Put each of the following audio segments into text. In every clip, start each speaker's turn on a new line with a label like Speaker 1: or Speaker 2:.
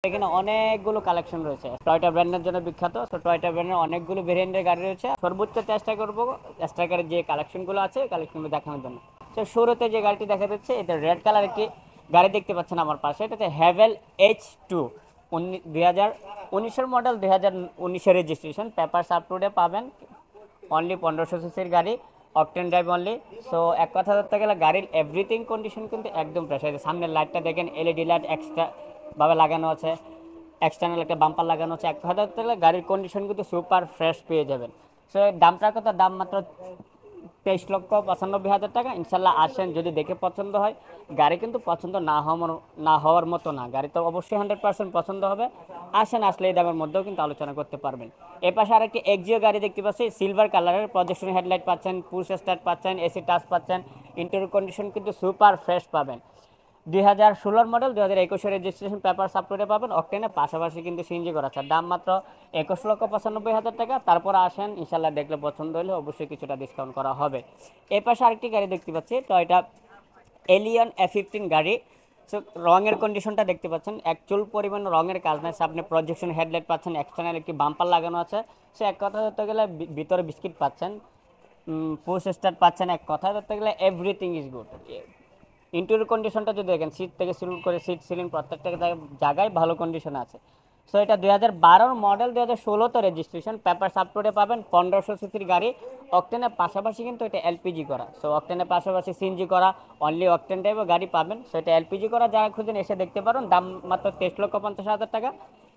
Speaker 1: এখানে অনেকগুলো কালেকশন রয়েছে। টয়োটা ব্র্যান্ডের জন্য বিখ্যাত। তো টয়োটা ব্র্যান্ডের অনেকগুলো ভেরিয়েন্টের গাড়ি রয়েছে। সর্বোচ্চ চেষ্টা করবো স্ট্রাইকারের যে কালেকশনগুলো আছে কালেকশনগুলো দেখানোর জন্য। তো শুরুতে যে গাড়িটি দেখা যাচ্ছে এটা রেড কালার একটি গাড়ি দেখতে পাচ্ছেন আমার পাশে। এটা হচ্ছে haven H2 2019 model, 2019 registration, papers up to day পাবেন। অনলি 1500 সিসির গাড়ি, অকটেন ড্রাইভ অনলি। সো এক কথা ধরতে গেলে গাড়ির এভরিথিং কন্ডিশন কিন্তু একদম ফ্রেশ আছে। সামনের লাইটটা দেখেন, এলইডি লাইট এক্সট্রা ভাবে লাগানো আছে, এক্সটার্নাল একটা বাম্পার লাগানো আছে। এক কথা ধরতে গেলে গাড়ির কন্ডিশন কিন্তু সুপার ফ্রেশ পেয়ে যাবেন। সো দামটার কথা, দাম মাত্র 23,95,000 টাকা। ইনশাল্লাহ আসেন, যদি দেখে পছন্দ হয়। গাড়ি কিন্তু পছন্দ না হওয়ার মতো না, গাড়ি তো অবশ্যই 100% পছন্দ হবে। আসেন, আসলে এই দামের মধ্যেও কিন্তু আলোচনা করতে পারবেন। এ পাশে আরেকটি এক্সিও গাড়ি দেখতে পাচ্ছি, সিলভার কালারের, প্রজেকশন হেডলাইট পাচ্ছেন, পুশ স্টার্ট পাচ্ছেন, এসি টাচ পাচ্ছেন। ইন্টেরিয়র কন্ডিশন কিন্তু সুপার ফ্রেশ পাবেন। 2016 মডেল, 2021 রেজিস্ট্রেশন, পেপার সাপোর্টে পাবেন। অকটেনের পাশাপাশি কিন্তু সিএনজি করা আছে। দাম মাত্র 21,95,000 টাকা। তারপর আসেন, ইনশাল্লাহ দেখলে পছন্দ হলে অবশ্যই কিছুটা ডিসকাউন্ট করা হবে। এর পাশে আরেকটি গাড়ি দেখতে পাচ্ছি, টয়োটা এলিয়ন A15 গাড়ি। সো রঙের কন্ডিশনটা দেখতে পাচ্ছেন, অ্যাকচুয়াল পরিমাণ রঙের কাজ নাই। আপনি প্রজেকশন হেডলাইট পাচ্ছেন, এক্সটার্নাল একটি বাম্পার লাগানো আছে। সে এক কথা ধরতে গেলে ভিতরে বিস্কিট পাচ্ছেন, পুশ স্টার্ট পাচ্ছেন। এক কথা ধরতে গেলে এভরিথিং ইজ গুড। ইন্টেরিয়র কন্ডিশনটা যদি দেখেন, সিট থেকে শুরু করে সিট সিলিং প্রত্যেকটা জায়গায় ভালো কন্ডিশন আছে। সো এটা 2012 মডেল, 2016 রেজিস্ট্রেশন, পেপার সাপোর্টে পাবেন। 1500 সিসির গাড়ি, অকটেনের পাশাপাশি কিন্তু এটা এলপিজি করা। সো অকটেনের পাশাপাশি সিএনজি করা, অনলি অকটেন টাইপের গাড়ি পাবেন। সো এটা এলপিজি করা, যারা খুঁজেন এসে দেখতে পারেন। দাম মাত্র 23,50,000 টাকা।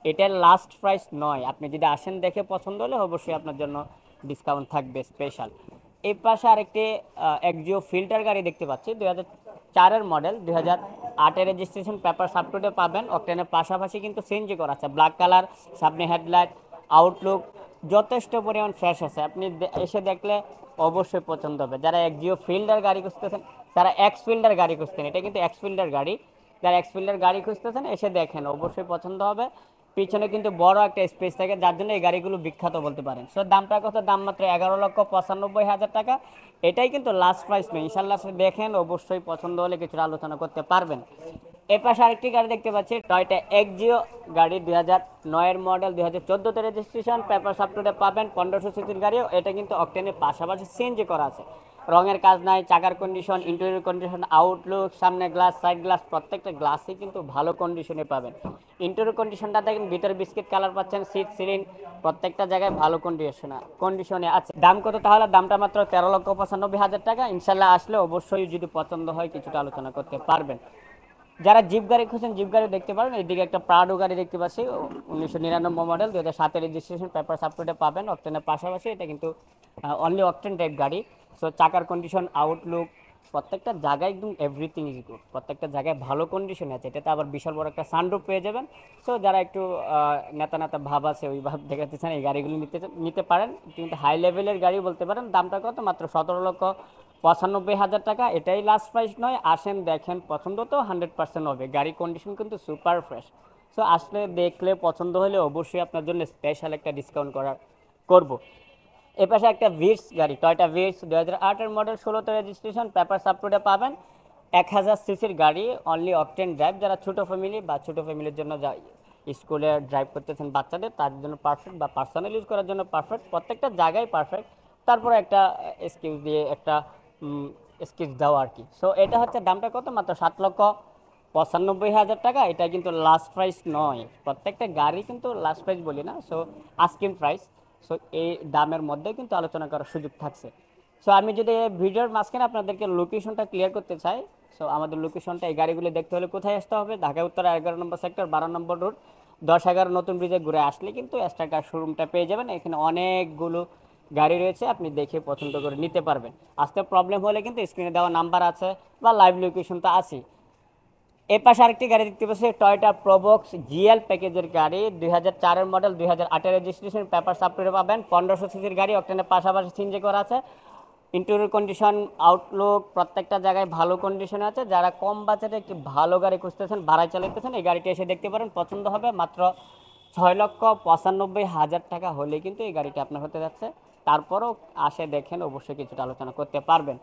Speaker 1: এটার লাস্ট প্রাইস নয়, আপনি যদি আসেন দেখে পছন্দ হলে অবশ্যই আপনার জন্য ডিসকাউন্ট থাকবে স্পেশাল। এই পাশে আরেকটি এক্সিও ফিল্টার গাড়ি দেখতে পাচ্ছি, 2004 মডেল, 2008 রেজিস্ট্রেশন, পেপার সাপোর্টে পাবেন। অকটেনের পাশাপাশি কিন্তু সিএনজি করা আছে, ব্ল্যাক কালার, সামনে হেডলাইট, আউটলুক যথেষ্ট পরিমাণ ফ্রেশ আছে। আপনি এসে দেখলে অবশ্যই পছন্দ হবে। যারা এক্সিও ফিল্ডার গাড়ি খুঁজতেছেন, যারা এক্স ফিল্ডার গাড়ি খুঁজতেন, এটা কিন্তু এক্স ফিল্ডার গাড়ি, যারা এক্স ফিল্ডার গাড়ি খুঁজতেছেন এসে দেখেন, অবশ্যই পছন্দ হবে। পিছনে কিন্তু বড় একটা স্পেস থাকে, যার জন্য এই গাড়িগুলো বিখ্যাত বলতে পারেন। সো দামটা কত? দাম মাত্র 11,95,000 টাকা। এটাই কিন্তু লাস্ট প্রাইস নয়, ইনশাল্লাহ দেখেন, অবশ্যই পছন্দ হলে কিছুটা আলোচনা করতে পারবেন। এর পাশে আরেকটি গাড়ি দেখতে পাচ্ছি, টয়োটা এক্সিও গাড়ি, 2009 মডেল, 2014 রেজিস্ট্রেশন, পেপার সাপোর্টে পাবেন। 1500 সিসির গাড়িও, এটা কিন্তু অকটেনের পাশাপাশি সিএনজি করা আছে। রঙের কাজ নাই, চাকার কন্ডিশন, ইন্টেরিয়র কন্ডিশন, আউটলুক, সামনে গ্লাস, সাইড গ্লাস, প্রত্যেকটা গ্লাসই কিন্তু ভালো কন্ডিশনে পাবেন। ইন্টেরিয়র কন্ডিশনটা দেখেন, ভিতরে বিস্কিট কালার পাচ্ছেন, সিট সিলিং প্রত্যেকটা জায়গায় ভালো কন্ডিশনে আছে। দাম কত তাহলে? দামটা মাত্র 13,95,000 টাকা। ইনশাল্লাহ আসলে অবশ্যই যদি পছন্দ হয় কিছুটা আলোচনা করতে পারবেন। যারা জিপ গাড়ি খুঁজছেন, জিপ গাড়ি দেখতে পারেন। এদিকে একটা প্রাডো গাড়ি দেখতে পাচ্ছি, 1999 মডেল, 2007 রেজিস্ট্রেশন, পেপার সাপোর্টে পাবেন। অকটেনের পাশাপাশি এটা কিন্তু অনলি অকটেন টাইপ গাড়ি। সো চাকার কন্ডিশন, আউটলুক প্রত্যেকটা জায়গায় একদম এভরিথিং ইজ গুড, প্রত্যেকটা জায়গায় ভালো কন্ডিশনে আছে। এটাতে আবার বিশাল বড় একটা সানরুফ পেয়ে যাবেন। সো যারা একটু নেতা নেতা ভাব আছে, ওই ভাব দেখাতে চান, এই গাড়িগুলো নিতে পারেন। কিন্তু হাই লেভেলের গাড়ি বলতে পারেন। দামটা কত? মাত্র 17,95,000 টাকা। এটাই লাস্ট প্রাইস নয়, আসেন দেখেন, পছন্দ তো 100% হবে। গাড়ি কন্ডিশন কিন্তু সুপার ফ্রেশ। সো আসলে দেখলে পছন্দ হলে অবশ্যই আপনার জন্য স্পেশাল একটা ডিসকাউন্ট করব। এ পাশে একটা ভিটস গাড়ি, Toyota Vitz, 2008 model, 16 registration, paper সাপোর্টে পাবেন। 1000 সিসির গাড়ি, অনলি অকটেন ড্রাইভ। যারা ছোটো ফ্যামিলি বা ছোটো ফ্যামিলির জন্য স্কুলে ড্রাইভ করতেছেন বাচ্চাদের, তার জন্য পারফেক্ট, বা পার্সোনাল ইউজ করার জন্য পারফেক্ট, প্রত্যেকটা জায়গায় পারফেক্ট। তারপরে একটা এক্সকিউজ দিয়ে একটা স্কেচ দাও আর কি। সো এটা হচ্ছে দামটা কত? মাত্র 7,95,000 টাকা। এটা কিন্তু লাস্ট প্রাইস নয়, প্রত্যেকটা গাড়ি কিন্তু লাস্ট প্রাইস বলি না। So asking price. সো এই দামের মধ্যে কিন্তু আলোচনা করার সুযোগ থাকছে। সো আমি যদি ভিডিওর মাঝখানে আপনাদেরকে লোকেশনটা ক্লিয়ার করতে চাই। সো আমাদের লোকেশনটা, এই গাড়িগুলো দেখতে হলে কোথায় আসতে হবে? ঢাকা উত্তর 11 নম্বর সেক্টর, 12 নম্বর রোড, 10-11 নতুন ব্রিজে ঘুরে আসলে কিন্তু এস্টাকার শোরুমটা পেয়ে যাবেন। এখানে অনেকগুলো গাড়ি রয়েছে, আপনি দেখে পছন্দ করে নিতে পারবেন। আসতে প্রবলেম হলে কিন্তু স্ক্রিনে দেওয়া নাম্বার আছে, বা লাইভ লোকেশন তো আছে। এর পাশে আরেকটি গাড়ি দেখতে পাচ্ছি, টয়োটা প্রোবক্স জিএল প্যাকেজের গাড়ি, 2004 মডেল, 2008 রেজিস্ট্রেশন, পেপার সাপোর্টে পাবেন। 1500 সিসির গাড়ি, অকটেনের পাশাপাশি সিএনজি করা আছে। ইন্টেরিয়র কন্ডিশন, আউটলুক প্রত্যেকটা জায়গায় ভালো কন্ডিশনে আছে। যারা কম বাজেটে একটি ভালো গাড়ি খুঁজতেছেন, ভাড়ায় চালাতেছেন, এই গাড়িটি এসে দেখতে পারেন, পছন্দ হবে। মাত্র 6,95,000 টাকা হলে কিন্তু এই গাড়িটি আপনার হতে যাচ্ছে। তারপরও আসে দেখেন, অবশ্যই কিছুটা আলোচনা করতে পারবেন।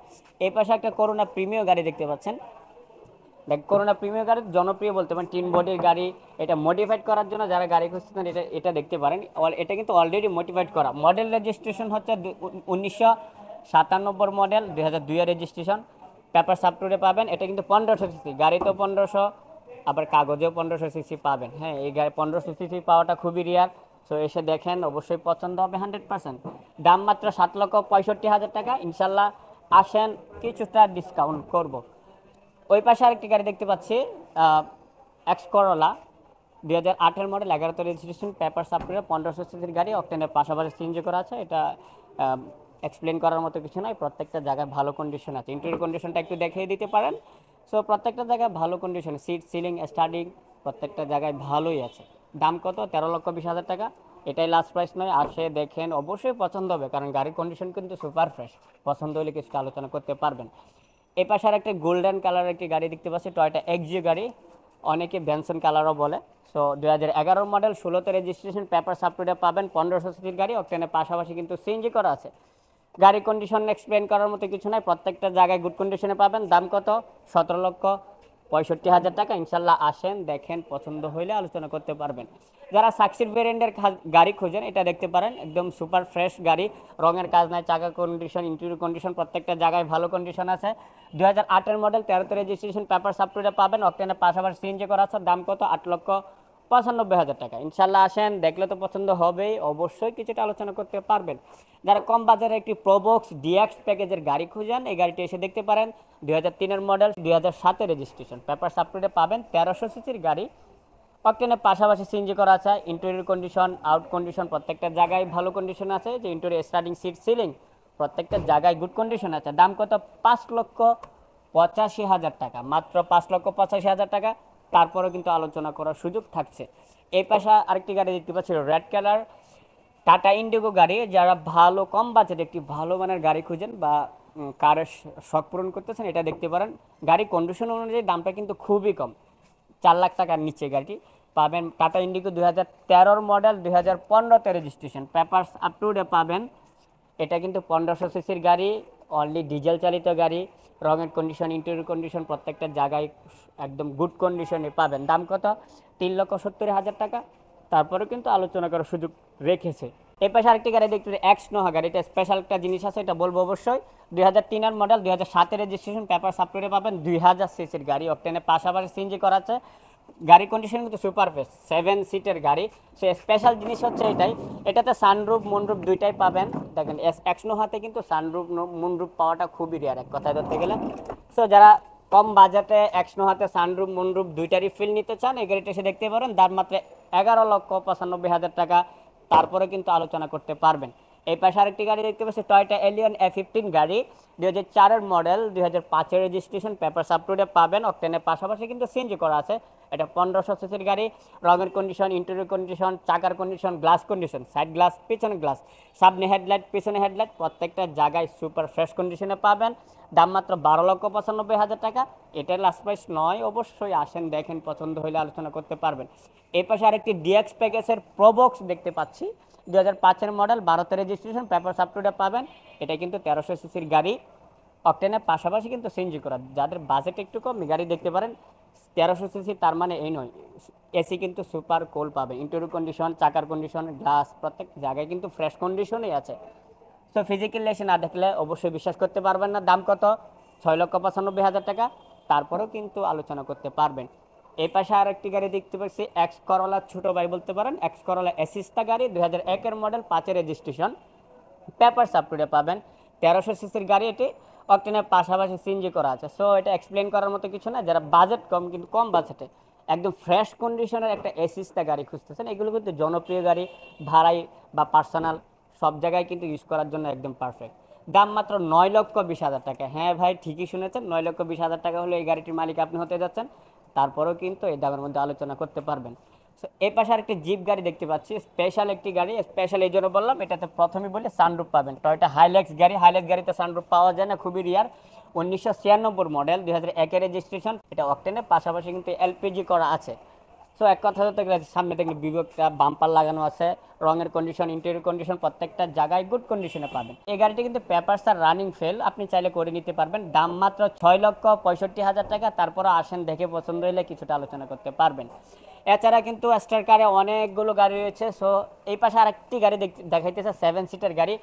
Speaker 1: এই পাশে একটা করোনা প্রিমিয়াম গাড়ি দেখতে পাচ্ছেন, দেখ করোনা প্রিমিয়াম গাড়ি জনপ্রিয় বলতে পারেন, টিন বডির গাড়ি। এটা মডিফাইড করার জন্য যারা গাড়ি খুঁজতেছেন এটা এটা দেখতে পারেন। এটা কিন্তু অলরেডি মডিফাইড করা, মডেল রেজিস্ট্রেশন হচ্ছে 1997 মডেল, 2002 রেজিস্ট্রেশন, পেপার সাপটুরে পাবেন। এটা কিন্তু 1500 সিসি গাড়ি, তো 1500, আবার কাগজেও 1500 সিসি পাবেন। হ্যাঁ, এই গাড়ি 1500 সিসি পাওয়াটা খুবই রেয়ার। সো এসে দেখেন, অবশ্যই পছন্দ হবে 100%। দাম মাত্র 7,65,000 টাকা। ইনশাল্লাহ আসেন, কিছুটা ডিসকাউন্ট করব। ওই পাশে আরেকটি গাড়ি দেখতে পাচ্ছি, X Corolla, 2008 model, 11 registration, paper সাপোর্টের 1500 সিসির গাড়ি, অক্টেনের পাশাপাশি সিএনজি করা আছে। এটা এক্সপ্লেন করার মতো কিছু নয়, প্রত্যেকটা জায়গায় ভালো কন্ডিশন আছে। ইন্টেরিয়র কন্ডিশনটা একটু দেখিয়ে দিতে পারেন। সো প্রত্যেকটা জায়গায় ভালো কন্ডিশন, সিট, সিলিং, স্টার্টিং প্রত্যেকটা জায়গায় ভালোই আছে। দাম কত? 13,20,000 টাকা। এটাই লাস্ট প্রাইস নয়, আসে দেখেন, অবশ্যই পছন্দ হবে, কারণ গাড়ির কন্ডিশন কিন্তু সুপার ফ্রেশ। পছন্দ হলে কিছুটা আলোচনা করতে পারবেন। এই পাশে আর একটা গোল্ডেন কালারের একটি গাড়ি দেখতে পাচ্ছি, টয়োটা এক্সজি গাড়ি, অনেকে বেনসন কালারও বলে। সো 2011 মডেল, 16 রেজিস্ট্রেশন, পেপার সাপোর্টে পাবেন, 1500 সিসির গাড়ি, অক্টেনের পাশাপাশি কিন্তু সিএনজি করা আছে। গাড়ি কন্ডিশন এক্সপ্লেন করার মতো কিছু নাই, প্রত্যেকটা জায়গায় গুড কন্ডিশনে পাবেন। দাম কত? 17,65,000 টাকা। ইনশাল্লাহ আসেন, দেখেন, পছন্দ হইলে আলোচনা করতে পারবেন। যারা সাকসিড ভেরিয়েন্টের গাড়ি খুঁজেন এটা দেখতে পারেন, একদম সুপার ফ্রেশ গাড়ি, রঙের কাজ নাই, চাকা কন্ডিশন, ইন্টেরিয়র কন্ডিশন প্রত্যেকটা জায়গায় ভালো কন্ডিশন আছে। 2008 মডেল, 13 রেজিস্ট্রেশন, পেপার সাপোর্টে পাবেন, অক্টেনের পাশাপাশি সিএনজি করা আছে। দাম কত? 8,95,000 টাকা। ইনশাল্লাহ আসেন, দেখলে তো পছন্দ হবেই, অবশ্যই কিছুটা আলোচনা করতে পারবেন। যারা কম বাজারে একটি প্রোবক্স ডিএক্স প্যাকেজের গাড়ি খুঁজেন, এই গাড়িটি এসে দেখতে পারেন। 2003 মডেল, 2007 রেজিস্ট্রেশন, পেপার সাপোর্টে পাবেন, 1300 সিসির গাড়ি, অক্টেনের পাশাপাশি সিএনজি করা আছে। ইন্টেরিয়র কন্ডিশন, আউট কন্ডিশন প্রত্যেকটা জায়গায় ভালো কন্ডিশন আছে। যে ইন্টেরিয়র স্টার্টিং, সিট, সিলিং প্রত্যেকটা জায়গায় গুড কন্ডিশন আছে। দাম কত? 5,85,000 টাকা, মাত্র 5,85,000 টাকা। তারপরেও কিন্তু আলোচনা করার সুযোগ থাকছে। এই পাশে আরেকটি গাড়ি দেখতে পাচ্ছি, রেড কালার, টাটা ইন্ডিগো গাড়ি। যারা ভালো কম বাজেট একটি ভালো মানের গাড়ি খুঁজেন বা কারের শখ পূরণ করতেছেন, এটা দেখতে পারেন। গাড়ি কন্ডিশন অনুযায়ী দামটা কিন্তু খুবই কম, 4 লাখ টাকার নিচে গাড়িটি পাবেন। Tata Indigo 2013 model, 2015 registration, papers up to day পাবেন। এটা কিন্তু 1500 সিসির গাড়ি, অনলি ডিজেল চালিত গাড়ি, রঙের কন্ডিশন, ইন্টেরিয়র কন্ডিশন প্রত্যেকটা জায়গায় একদম গুড কন্ডিশনে পাবেন। দাম কত? 3,70,000 টাকা। তারপরে কিন্তু আলোচনা করার সুযোগ রেখেছে। এই পাশে আরেকটি গাড়ি দেখতে, এক্স নোহা গাড়ি, এটা স্পেশাল একটা জিনিস আছে, এটা বলবো অবশ্যই। 2003 মডেল, 2007 রেজিস্ট্রেশন, পেপার সাপোর্টে পাবেন, 2000 সিসির গাড়ি, অক্টেনের পাশাপাশি সিএনজি করা আছে। গাড়ি কন্ডিশন কিন্তু সুপার ফ্রেশ, 7 সিটের গাড়ি। সে স্পেশাল জিনিস হচ্ছে এটাই, এটাতে সানরুফ মুনরুফ দুইটাই পাবেন। দেখেন এক্স নোহাতে কিন্তু সানরুফ মুনরুফ পাওয়াটা খুবই রেয়ার এক কথায় ধরতে গেলে। সো যারা কম বাজেটে এক্স নোহাতে সানরুফ মুনরুফ দুইটারই ফিল নিতে চান, এই গাড়িটা এসে দেখতে পারেন। দাম মাত্র 11,95,000 টাকা। তারপরে কিন্তু আলোচনা করতে পারবেন। এই পাশে আরেকটি গাড়ি দেখতে পাচ্ছি, টয়োটা এলিয়ন A15 গাড়ি, 2004 মডেল, 2005 রেজিস্ট্রেশন, পেপার সাপোর্টে পাবেন, অক্টেনের পাশাপাশি কিন্তু সিএনজি করা আছে। এটা 1500 সিসির গাড়ি, রঙের কন্ডিশন, ইন্টেরিয়র কন্ডিশন, চাকার condition, glass condition, side glass, পিছনে গ্লাস, সামনে হেডলাইট, পিছনে হেডলাইট প্রত্যেকটা জায়গায় সুপার ফ্রেশ কন্ডিশনে পাবেন। দাম মাত্র 12,95,000 টাকা। এটার লাস্ট প্রাইস নয়, অবশ্যই আসেন, দেখেন, পছন্দ হলে আলোচনা করতে পারবেন। এই পাশে আরেকটি ডিএক্স প্যাকেজের প্রোবক্স দেখতে পাচ্ছি, 2005 মডেল, 12 রেজিস্ট্রেশন, পেপার সাপোর্টে পাবেন। এটা কিন্তু 1300 সিসির গাড়ি, অক্টেনের পাশাপাশি কিন্তু সিএনজি করা। যাদের বাজেট একটু কম গাড়ি দেখতে পারেন। 1300 সিসি তার মানে এই নয়, এসি কিন্তু সুপার কোল পাবে, ইন্টেরিয়র কন্ডিশন, চাকার কন্ডিশন, গ্লাস প্রত্যেক জায়গায় কিন্তু ফ্রেশ কন্ডিশনেই আছে। সো ফিজিক্যাল এসে না দেখলে অবশ্যই বিশ্বাস করতে পারবেন না। দাম কত? 6,95,000 টাকা। তারপরেও কিন্তু আলোচনা করতে পারবেন। এই পাশে আর একটি গাড়ি দেখতে পাচ্ছি, এক্স করোলা, ছোট ভাই বলতে পারেন, এক্স করোলা এসিস্তা গাড়ি, 2001 মডেল, 5 রেজিস্ট্রেশন, পেপার সাপোর্টে পাবেন, 1300 সিসির গাড়ি। এটি অক্টেনের পাশাপাশি সিএনজি করা আছে। সো এটা এক্সপ্লেন করার মতো কিছু না। যারা বাজেট কম কিন্তু কম বাজেটে একদম ফ্রেশ কন্ডিশনের একটা এসিস্তা গাড়ি খুঁজতেছেন, এগুলো কিন্তু জনপ্রিয় গাড়ি, ভাড়াই বা পার্সোনাল সব জায়গায় কিন্তু ইউজ করার জন্য একদম পারফেক্ট। দাম মাত্র 9,20,000 টাকা। হ্যাঁ ভাই, ঠিকই শুনেছেন, 9,20,000 টাকা হলে এই গাড়িটির মালিক আপনি হতে যাচ্ছেন। তারপরেও কিন্তু এই দামের মধ্যে আলোচনা করতে পারবেন। সো এই পাশে আরেকটি জিপ গাড়ি দেখতে পাচ্ছি, স্পেশাল একটি গাড়ি। স্পেশাল এই জন্য বললাম, এটাতে প্রথমেই বলি সানরুফ পাবেন। টয়োটা হাইল্যাক্স গাড়ি, হাইল্যাক্স গাড়িতে সানরুফ পাওয়া যায় না, খুবই রিয়ার। 1996 মডেল, 2001 রেজিস্ট্রেশন, এটা অক্টেনের পাশাপাশি কিন্তু এলপিজি করা আছে। সো এক কথা হতে গেলে সামনে দেখলে বিবেকটা বাম্পার লাগানো আছে, রঙের কন্ডিশন, ইন্টেরিয়র কন্ডিশন প্রত্যেকটা জায়গায় গুড কন্ডিশনে পাবেন। এই গাড়িটি কিন্তু পেপারস আর রানিং ফেল, আপনি চাইলে করে নিতে পারবেন। দাম মাত্র 6,65,000 টাকা। তারপরও আসেন, দেখে পছন্দ হলে কিছুটা আলোচনা করতে পারবেন। এছাড়া কিন্তু স্টার কারে অনেকগুলো গাড়ি রয়েছে। সো এই পাশে আরেকটি গাড়ি দেখাইতেছে 7 সিটের গাড়ি,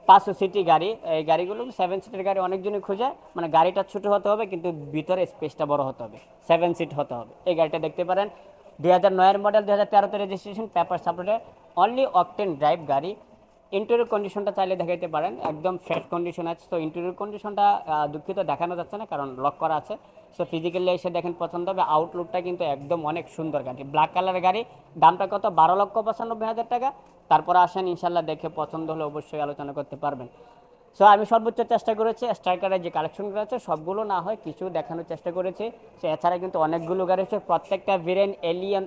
Speaker 1: 500 সিটি গাড়ি। এই গাড়িগুলো 7 সিটের গাড়ি অনেকজনই খুঁজে, মানে গাড়িটা ছোট হতে হবে কিন্তু ভিতরে স্পেসটা বড় হতে হবে, 7 সিট হতে হবে। এই গাড়িটা দেখতে পারেন, 2009-এর মডেল, 2013-তে রেজিস্ট্রেশন, পেপার সাপোর্টে, অনলি অকটেন ড্রাইভ গাড়ি। ইন্টেরিয়র কন্ডিশনটা চাইলে দেখাইতে পারেন, একদম ফ্রেশ কন্ডিশন আছে। তো ইন্টেরিয়র কন্ডিশনটা দুঃখিত দেখানো যাচ্ছে না, কারণ লক করা আছে। সো ফিজিক্যালি এসে দেখেন পছন্দ হবে। আউটলুকটা কিন্তু একদম অনেক সুন্দর গাড়ি, ব্ল্যাক কালারের গাড়ি। দামটা কত? 12,95,000 টাকা। তারপর আসেন, ইনশাল্লাহ দেখে পছন্দ হলে অবশ্যই আলোচনা করতে পারবেন। সো আমি সর্বোচ্চ চেষ্টা করেছি স্ট্রাইকারের যে কালেকশনগুলো আছে সবগুলো না হয় কিছু দেখানোর চেষ্টা করেছি। সো এছাড়া কিন্তু অনেকগুলো গাড়ি আছে, প্রত্যেকটা variant, Allion,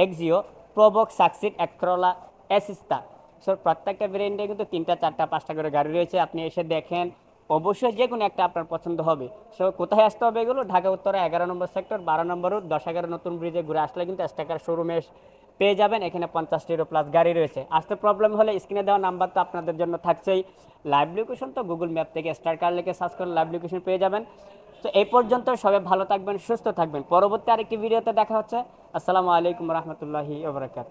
Speaker 1: Axio, Probox, Succeed, X Corolla, এসিস্তা। সো প্রত্যেকটা ভেরিয়েন্টে কিন্তু 3টা 4টা 5টা করে গাড়ি রয়েছে। আপনি এসে দেখেন, অবশ্যই যে কোনো একটা আপনার পছন্দ হবে। সো কোথায় আসতে হবে? এগুলো ঢাকা উত্তরে 11 নম্বর সেক্টর, 12 নম্বর রুট, 10-11 নতুন ব্রিজে ঘুরে আসলে কিন্তু স্ট্রাইকার শোরুমে পেয়ে যাবেন। এখানে 50টিরও প্লাস গাড়ি রয়েছে। আসতে প্রবলেম হলে স্ক্রিনে দেওয়া নাম্বার তো আপনাদের জন্য থাকছেই। লাইভ লোকেশন তো গুগল ম্যাপ থেকে স্টার কার লিখে সার্চ করে লাইভ লোকেশন পেয়ে যাবেন। তো এই পর্যন্ত, সবাই ভালো থাকবেন, সুস্থ থাকবেন। পরবর্তী আরেকটি ভিডিওতে দেখা হচ্ছে। আসসালামু আলাইকুম রহমতুল্লাহি ওয়া বারাকাতুহু।